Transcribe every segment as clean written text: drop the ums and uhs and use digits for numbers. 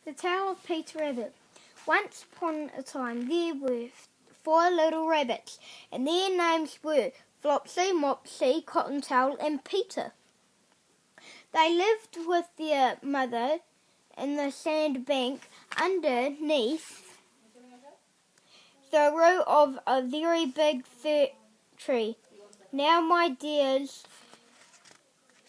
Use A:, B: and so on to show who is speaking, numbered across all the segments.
A: The Tale of Peter Rabbit. Once upon a time there were 4 little rabbits, and their names were Flopsy, Mopsy, Cottontail, and Peter. They lived with their mother in the sandbank underneath the root of a very big fir tree. "Now, my dears,"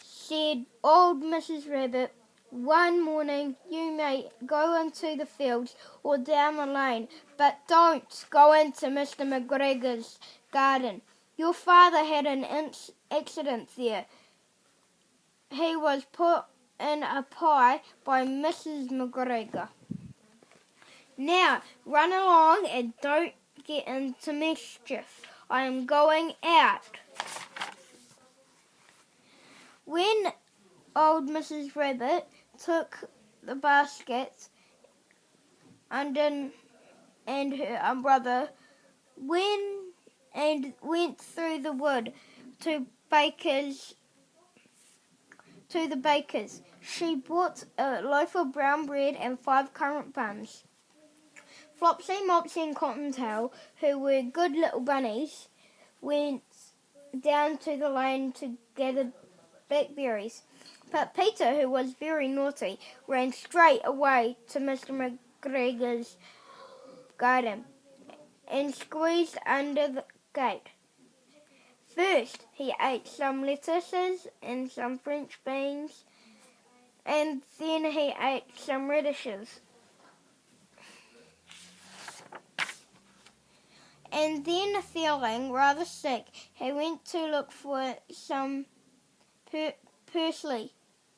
A: said old Mrs. Rabbit, "one morning you may go into the fields or down the lane, but don't go into Mr. McGregor's garden. Your father had an accident there. He was put in a pie by Mrs. McGregor. Now run along and don't get into mischief. I am going out." When old Mrs. Rabbit took the basket and her umbrella went through the wood to the baker's. She bought a loaf of brown bread and 5 currant buns. Flopsy, Mopsy, and Cottontail, who were good little bunnies, went down to the lane to gather blackberries. But Peter, who was very naughty, ran straight away to Mr. McGregor's garden and squeezed under the gate. First, he ate some lettuces and some French beans, and then he ate some radishes. And then, feeling rather sick, he went to look for some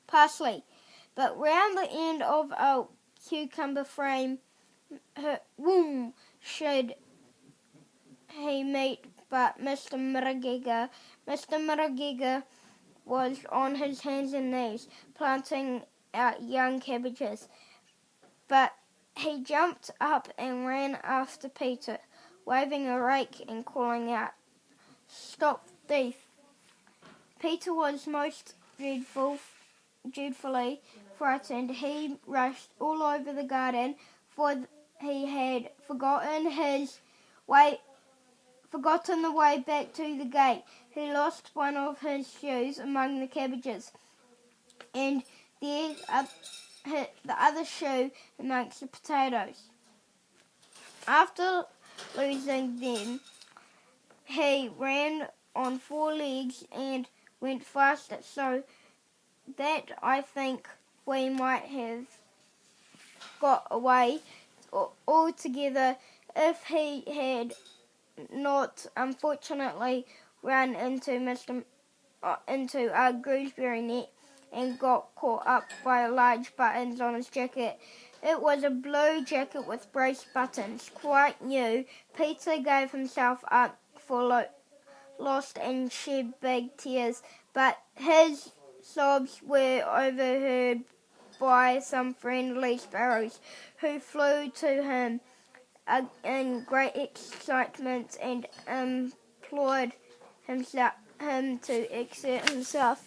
A: parsley, but round the end of a cucumber frame, whom should he meet but Mr. McGregor. Mr. McGregor was on his hands and knees, planting out young cabbages, but he jumped up and ran after Peter, waving a rake and calling out, "Stop, thief!" Peter was most dreadfully frightened. He rushed all over the garden, for he had forgotten the way back to the gate. He lost one of his shoes among the cabbages, and the other shoe amongst the potatoes. After losing them, he ran on 4 legs and went faster, so that I think we might have got away altogether if he had not unfortunately run into a gooseberry net and got caught up by large buttons on his jacket. It was a blue jacket with brace buttons, quite new. Peter gave himself up for lost and shed big tears, but his sobs were overheard by some friendly sparrows who flew to him in great excitement and implored him to exert himself.